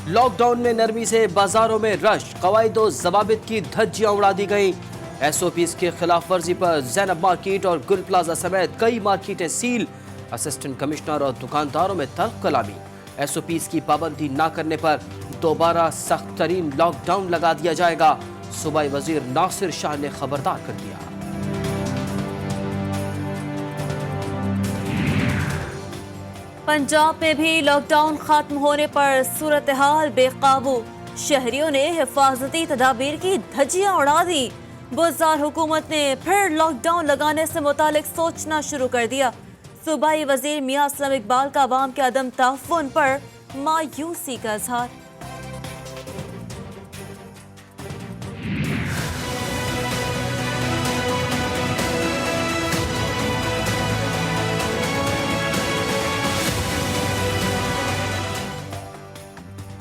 Lock down में नरमी से बाजारों में रश, कवायद व ज़वाबित की धज्जियां उड़ा दी गई। SOPs की खिलाफ वर्जी पर ज़ैनब मार्केट और गुल प्लाजा समेत कई मार्केटें सील। असिस्टेंट कमिश्नर और दुकानदारों में तल्ख कलामी। SOPs की पाबंदी न करने पर दोबारा सख्त तरीन लॉकडाउन लगा दिया जाएगा। सूबाई वजीर नासिर शाह ने खबरदार कर दिया। पंजाब में भी लॉकडाउन खत्म होने पर सूरत हाल बेकाबू। शहरियों ने हिफाजती तदाबीर की धज्जियां उड़ा दी। बुज़दार हुकूमत ने फिर लॉकडाउन लगाने से मुतालिक सोचना शुरू कर दिया। सूबाई वजीर मियां असलम इकबाल का अवाम के अदम तहफ़्फ़ुज़ पर मायूसी का इज़हार।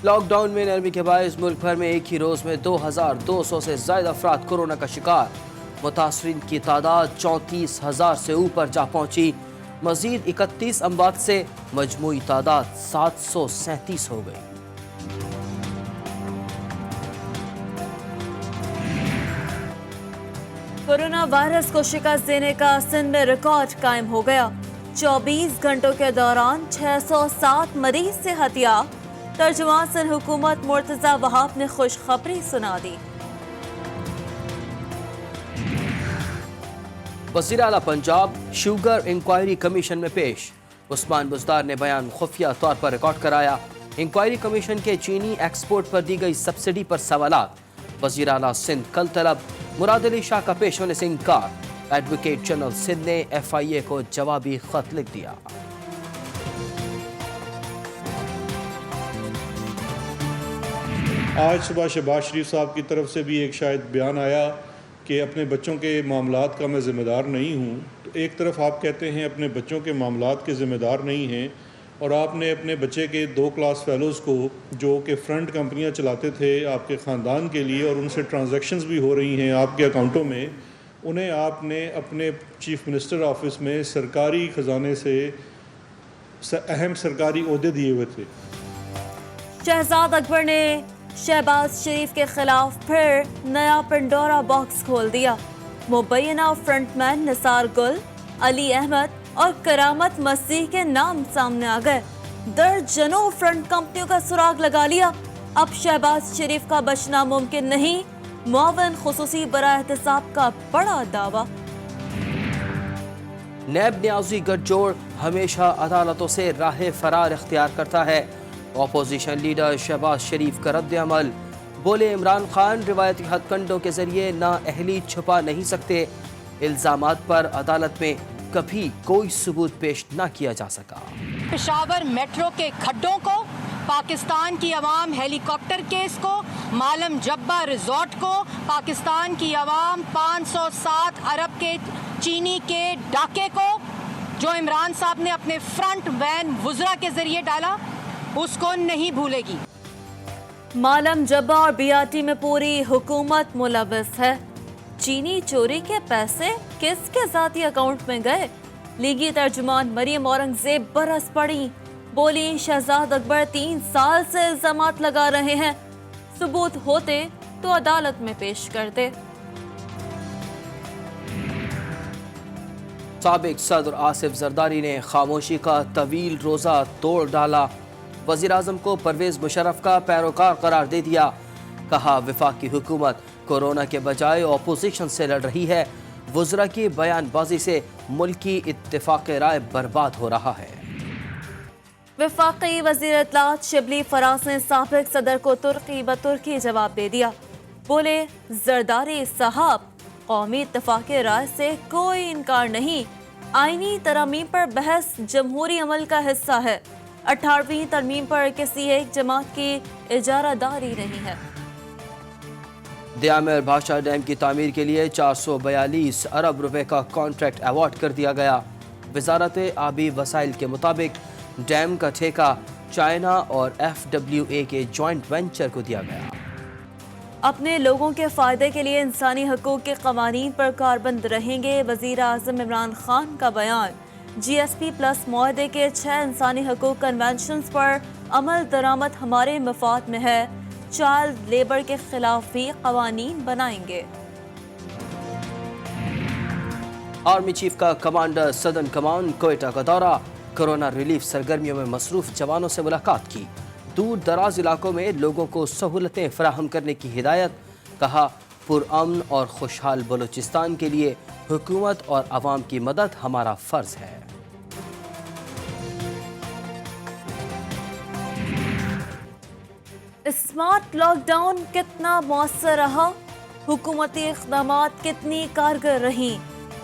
लॉकडाउन में नरमी के बायस मुल्क भर में एक ही रोज में 2200 से ज्यादा अफराद कोरोना का शिकार। मुतासरीन की तादाद 34,000 से ऊपर जा पहुंची। मजीद 31 अमवात से मजमूई तादाद 737 हो गई। कोरोना वायरस को शिकस्त देने का सिंध में रिकॉर्ड कायम हो गया। 24 घंटों के दौरान 607 मरीज से हत्या। तर्जुमान सिंध हुकूमत मुर्तजा वहाब ने खुशखबरी सुना दी। वज़ीर आला पंजाब शुगर इंक्वायरी कमीशन में पेश। उस्मान बुज़दार ने बयान खुफिया तौर पर रिकॉर्ड कराया। इंक्वायरी कमीशन के चीनी एक्सपोर्ट पर दी गई सब्सिडी पर सवालात। वज़ीर आला सिंध कल तलब। मुराद अली शाह का पेश होने से इनकार। एडवोकेट जनरल सिंध ने FIA को जवाबी खत लिख दिया। आज सुबह शहबाज शरीफ साहब की तरफ से भी एक शायद बयान आया कि अपने बच्चों के मामलात का मैं ज़िम्मेदार नहीं हूँ। तो एक तरफ आप कहते हैं अपने बच्चों के मामलात के ज़िम्मेदार नहीं हैं, और आपने अपने बच्चे के 2 क्लास फेलोज़ को जो कि फ्रंट कंपनियाँ चलाते थे आपके ख़ानदान के लिए, और उनसे ट्रांजैक्शंस भी हो रही हैं आपके अकाउंटों में, उन्हें आपने अपने चीफ मिनिस्टर ऑफिस में सरकारी ख़जाने से अहम सरकारी ओहदे दिए हुए थे। शहजाद अकबर ने शहबाज शरीफ के खिलाफ फिर नया पंडोरा बॉक्स खोल दिया। मुबैना फ्रंटमैन निसार गुल, अली अहमद और करामत मसीह के नाम सामने आ गए। दर्जनों फ्रंट कंपनियों का सुराग लगा लिया। अब शहबाज शरीफ का बचना मुमकिन नहीं। मुआविन खुसूसी बराए एहतसाब का बड़ा दावा। नैब न्याजी गठजोड़ हमेशा अदालतों से राह फरार इख्तियार करता है। अपोजिशन लीडर शहबाज शरीफ का रद्द अमल। बोले इमरान खान रिवायती हथकंडों के जरिए नाअहली छुपा नहीं सकते। इल्जामात पर अदालत में कभी कोई सबूत पेश न किया जा सका। पेशावर मेट्रो के खड्डों को, पाकिस्तान की अवाम हेलीकॉप्टर केस को, मालम जब्बा रिजॉर्ट को, पाकिस्तान की अवाम 507 अरब के चीनी के डाके को जो इमरान साहब ने अपने फ्रंट वैन वुज़रा के जरिए डाला, उसको नहीं भूलेगी। मालम जब्बा और BRT में पूरी हुकूमत मुलव्वस है। चीनी चोरी के पैसे किसके ज़ाती अकाउंट में गए? लीगी तर्जुमान मरियम औरंगजेब बरस पड़ी। बोली शहजाद अकबर 3 साल से इल्जामात लगा रहे हैं, सबूत होते तो अदालत में पेश करते। साबिक सदर आसिफ जरदारी ने खामोशी का तवील रोज़ा तोड़ डाला। वज़ीर आज़म को परवेज़ मुशर्रफ का पैरोकार करार दे दिया। कहा वफाकी हुकूमत कोरोना के बजाय अपोजिशन से लड़ रही है। वज़रा की बयानबाजी से मुल्की इत्तेफाक राय बर्बाद हो रहा है। वफाकी वज़ीर इत्तलात शिबली फराज ने साबिक सदर को तुर्की बतुर्की जवाब दे दिया। बोले जरदारी साहब, कौमी इत्तेफाक राय से कोई इनकार नहीं। आईनी तरमीम पर बहस जमहूरी अमल का हिस्सा है। 18वीं तरमीम पर किसी एक जमात की इजारादारी नहीं है। दयामेर भाषा डैम की तामीर के लिए 442 अरब रुपए का कॉन्ट्रैक्ट अवार्ड कर दिया गया। वजारत आबी वसाइल के मुताबिक डैम का ठेका चाइना और FWA के जॉइंट वेंचर को दिया गया। अपने लोगों के फ़ायदे के लिए इंसानी हकूक़ के क़वानीन पर कारबंद रहेंगे। वज़ीर आज़म इमरान खान का बयान। GSP+ मुआहदे के 6 इंसानी हकूक़ कन्वेंशंस पर अमल दरामद हमारे मफाद में है, चाइल्ड लेबर के खिलाफ भी कवानीन बनाएंगे। आर्मी चीफ का कमांडर सदर्न कमांड कोयटा का दौरा, कोरोना रिलीफ सरगर्मियों में मसरूफ जवानों से मुलाकात की, दूर दराज इलाकों में लोगों को सहूलतें फराहम करने की हिदायत, कहा पुरअमन और खुशहाल बलूचिस्तान के लिए हुकूमत और अवाम की मदद हमारा फर्ज है। स्मार्ट लॉकडाउन कितना मौसर रहा, हुकूमती इक़दामात कितनी कारगर रही।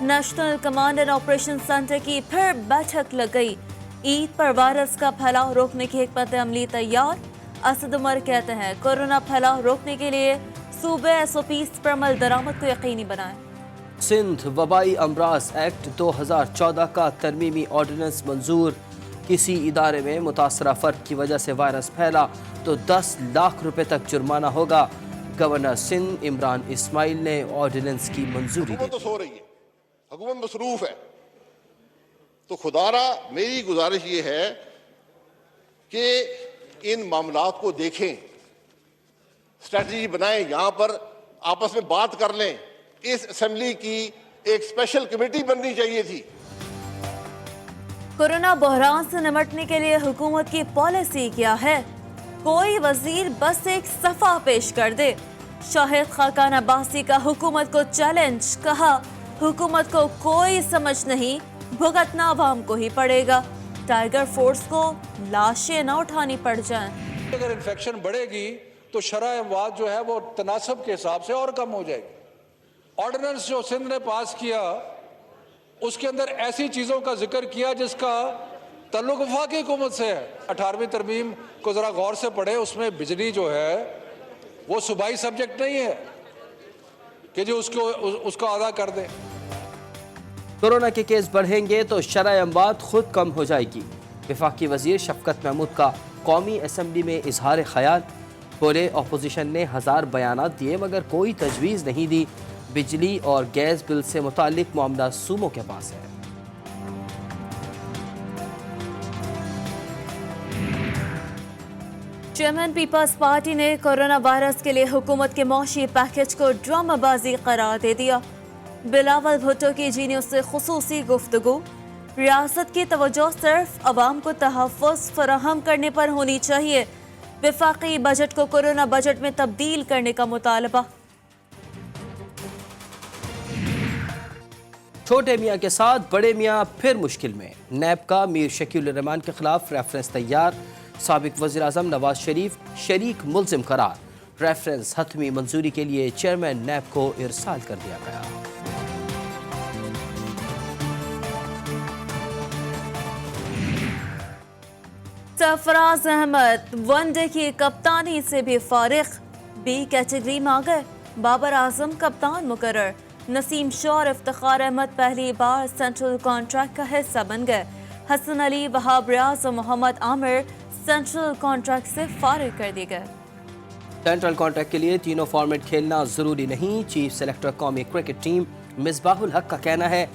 National command and operation centre की फिर बैठक लग गई। ईद पर वायरस का फैलाव रोकने की हिकमत अमली तैयार। असद उमर कहते हैं कोरोना फैलाव रोकने के लिए सूबे एसओपीज पर अमल दरामद को यकीनी बनाएं। सिंध वबाई अमराज एक्ट 2014 का तरमीमी ऑर्डिनेंस मंजूर, किसी इदारे में मुतासरा फर्द की वजह से वायरस फैला तो 10 लाख रुपए तक जुर्माना होगा। गवर्नर सिंध इमरान इस्माइल ने ऑर्डिनेंस की मंजूरी दी। तो सो रही है, हुकूमत मसरूफ है, तो खुदारा मेरी गुजारिश ये है कि इन मामलात को देखें, स्ट्रेटजी बनाएं, यहाँ पर आपस में बात कर लें। इस असेंबली की एक स्पेशल कमेटी बननी चाहिए थी। कोरोना बहरान से निपटने के लिए हुकूमत की पॉलिसी क्या है? कोई वजीर बस एक सफा पेश कर दे। शाहिद खाकान अब्बासी का हुकूमत को चैलेंज, कहा हुकूमत को कोई समझ नहीं, भुगतना अवाम को ही पड़ेगा। टाइगर फोर्स को लाशें न उठानी पड़ जाएं। अगर इन्फेक्शन बढ़ेगी तो शरह अमवात जो है वो तनासब के हिसाब से और कम हो जाएगी। ऑर्डिनेंस जो सिंध ने पास किया उसके अंदर ऐसी चीज़ों का जिक्र किया जिसका ताल्लुक वफाकी हुकूमत से है। 18वीं तरमीम को ज़रा गौर से पढ़े, उसमें बिजली जो है वो सूबाई सब्जेक्ट नहीं है कि जो उसको अदा कर दे। कोरोना के केस बढ़ेंगे तो शरह अमवात खुद कम हो जाएगी। वफाकी वजीर शफकत महमूद का कौमी असम्बली में इजहार ख्याल, बोले अपोजिशन ने 1000 बयानात दिए मगर कोई तजवीज़ नहीं दी। बिजली और गैस बिल से मुतालिक मामला सूमों के पास है। चेयरमैन पीपल्स पार्टी ने कोरोना वायरस के लिए हुकूमत के मौशी पैकेज को ड्रामाबाजी करार दे दिया। बिलावल भुट्टो की जीनियों से खुसूसी गुफ्तगू, रियासत की तवज्जो सिर्फ अवाम को तहफ़्फ़ुज़ फराहम करने पर होनी चाहिए। वफाकी बजट को कोरोना बजट में तब्दील करने का मुतालबा। छोटे मियाँ के साथ बड़े मियाँ फिर मुश्किल में, नैब का मीर शकील रहमान के खिलाफ रेफरेंस तैयार। साबिक वज़ीर आज़म नवाज शरीफ शरीक मुल्ज़िम करार, रेफरेंस हतमी मंजूरी के लिए चेयरमैन नैब को इरसाल कर दिया गया। सरफराज अहमद वनडे की कप्तानी से भी फारिग, बी कैटेगरी में आ गए। बाबर आजम कप्तान मुकर्रर। नसीम शा और इफ्तिखार अहमद पहली बार सेंट्रल कॉन्ट्रैक्ट का हिस्सा बन गए। हसन अली, वहाब रियाज और मोहम्मद आमिर सेंट्रल कॉन्ट्रैक्ट से फारिग कर दिए गए। सेंट्रल कॉन्ट्रैक्ट के लिए तीनों फॉर्मेट खेलना जरूरी नहीं। चीफ सेलेक्टर कौमी क्रिकेट टीम मिसबाहुल हक का कहना है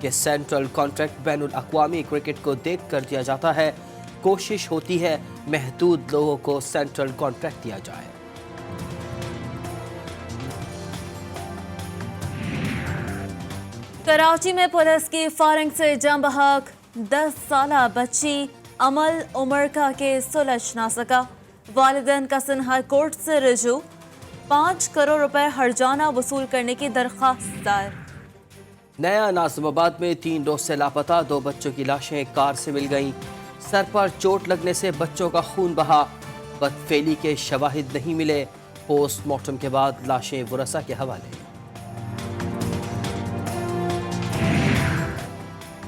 कि सेंट्रल कॉन्ट्रैक्ट बैनुल अक़वामी क्रिकेट को देख कर दिया जाता है। कोशिश होती है महदूद लोगों को सेंट्रल कॉन्ट्रैक्ट दिया जाए। कराची में पुलिस की फायरिंग से जम बहक, 10 साला बच्ची अमल उमर का केस सुलझ ना सका। वालिदैन का सिंध हाई कोर्ट से रजू, 5 करोड़ रुपए हर्जाना वसूल करने की दरख्वास्त दायर। नया नाज़िमाबाद में 3 रोज से लापता 2 बच्चों की लाशें कार से मिल गईं। सर पर चोट लगने से बच्चों का खून बहा, बदफेली के शवाहिद नहीं मिले। पोस्टमार्टम के बाद लाशें वरसा के हवाले।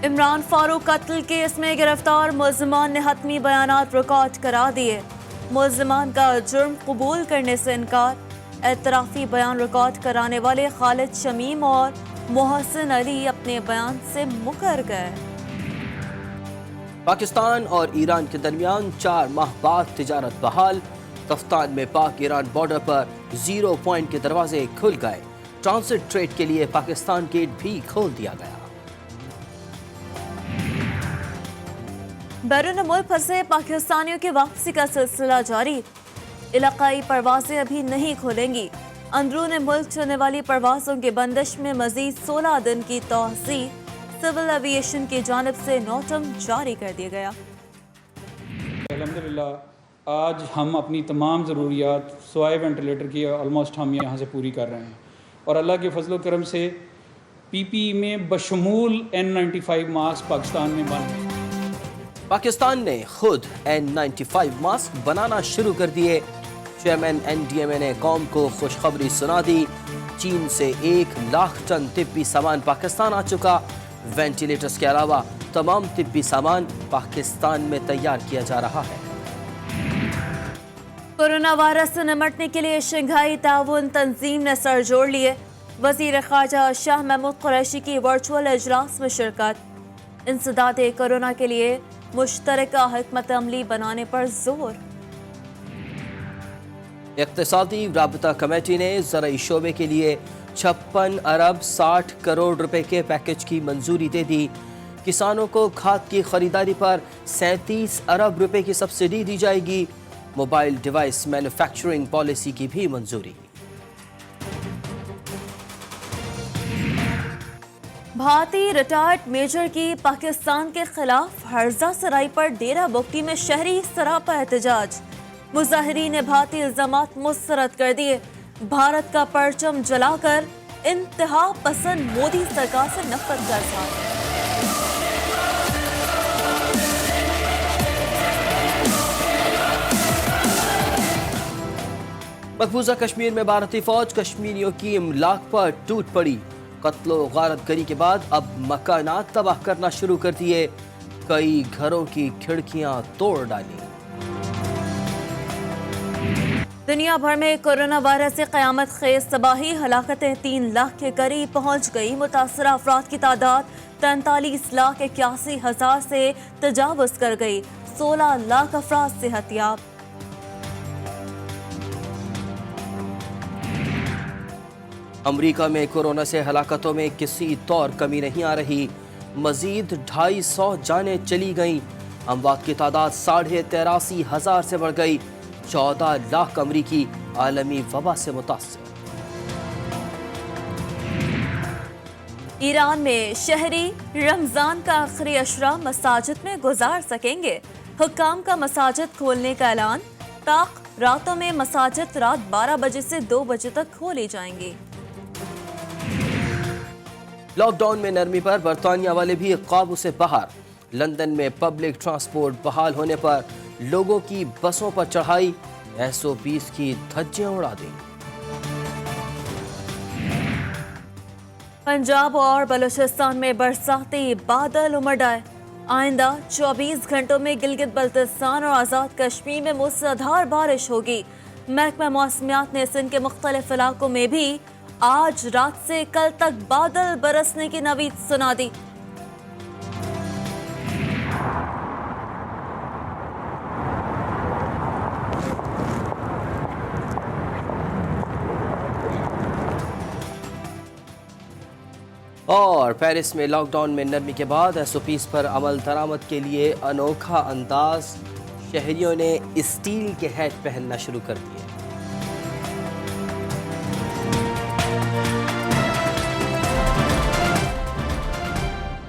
इमरान फारूक कत्ल केस में गिरफ्तार मुल्जिमान ने हतमी बयानात रिकॉर्ड करा दिए। मुल्जिमान का जुर्म कबूल करने से इनकार। एतराफ़ी बयान रिकॉर्ड कराने वाले खालिद शमीम और मोहसिन अली अपने बयान से मुकर गए। पाकिस्तान और ईरान के दरमियान 4 माह बाद तिजारत बहाल। कफ्तान में पाक ईरान बॉर्डर पर 0 पॉइंट के दरवाजे खुल गए। ट्रांसिट ट्रेड के लिए पाकिस्तान गेट भी खोल दिया गया। बैरून मुल्क फंसे पाकिस्तानियों की वापसी का सिलसिला जारी। इलाकाई परवाजें अभी नहीं खोलेंगी। अंदरून मुल्क चलने वाली परवाजों की बंदिश में मजीद 16 दिन की तोसी सिविल एविएशन की जानिब से नोटम जारी कर दिया गया। अल्हम्दुलिल्लाह आज हम अपनी तमाम ज़रूरियात सवाए वेंटिलेटर की ऑलमोस्ट हम यहाँ से पूरी कर रहे हैं और अल्लाह के फजल करम से PPE में बशमूल N95 मास्क पाकिस्तान में बन गए। पाकिस्तान ने खुद N95 मास्क बनाना शुरू कर दिए। चेयरमैन NDMA ने कौम को खुशखबरी सुना दी। चीन से 1 लाख टन तिब्बी सामान पाकिस्तान आ चुका। वेंटिलेटर्स के अलावा तमाम तिब्बी सामान पाकिस्तान में तैयार किया जा रहा है। कोरोना वायरस से निमटने के लिए शंघाई ताउन तंजीम ने सर जोड़ लिए। वजीर ख़ारजा शाह महमूद कुरैशी की वर्चुअल इजलास में शिरकत। इंसदाद कोरोना के लिए मुश्तरका हिकमत अमली बनाने पर जोर। इक़्तिसादी राबता कमेटी ने ज़राई शोबे के लिए 56 अरब 60 करोड़ रुपए के पैकेज की मंजूरी दे दी। किसानों को खाद की खरीदारी पर 37 अरब रुपए की सब्सिडी दी जाएगी। मोबाइल डिवाइस मैन्युफैक्चरिंग पॉलिसी की भी मंजूरी। भारतीय रिटायर्ड मेजर की पाकिस्तान के खिलाफ हर्जा सराई पर डेरा बुगटी में शहरी सरापा एहतजाज। मुजाहिरीन ने भारतीय इल्जामात मुस्तरद कर दिए। भारत का परचम जलाकर इंतहा पसंद मोदी सरकार से नफरत का इजहार। मकबूजा कश्मीर में भारतीय फौज कश्मीरियों की इमलाक पर टूट पड़ी। कत्लो गारतगरी के बाद अब मकानात तबाह करना शुरू कर दिए। कई घरों की खिड़कियां तोड़ डाली। दुनिया भर में कोरोना वायरस से क़यामत खेज तबाही, हलाकतें 3 लाख के करीब पहुंच गई। मुतासरा अफराद की तादाद 43,81,000 से तजावुज़ कर गई। 16 लाख अफराद सेहतियाब। अमरीका में कोरोना से हलाकतों में किसी तौर कमी नहीं आ रही। मजीद 250 जानें चली गईं। अमवात की तादाद 83,500 से बढ़ गई। 14 लाख अमरीकी आलमी वबा से मुतासर। ईरान में शहरी रमजान का आखिरी अशरा मसाजिद में गुजार सकेंगे। हुक्काम का मसाजिद खोलने का ऐलान। ताक रातों में मसाजिद रात 12 बजे से 2 बजे तक खोली जाएंगी। लॉकडाउन में नरमी पर बरतानिया वाले भी काबू से बाहर। लंदन में पब्लिक ट्रांसपोर्ट बहाल होने पर लोगों की बसों पर चढ़ाई। SOPs की धज्जियां उड़ा दी। पंजाब और बलूचिस्तान में बरसाती बादल उमड़ आए। आइंदा 24 घंटों में गिलगित बल्तिस्तान और आज़ाद कश्मीर में मूसलाधार बारिश होगी। महकमा मौसमियात ने सिंध के मुख्तलिफ इलाकों में भी आज रात से कल तक बादल बरसने की नवीद सुना दी। और पेरिस में लॉकडाउन में नरमी के बाद SOPs पर अमल दरामद के लिए अनोखा अंदाज। शहरियों ने स्टील के हैट पहनना शुरू कर दिए।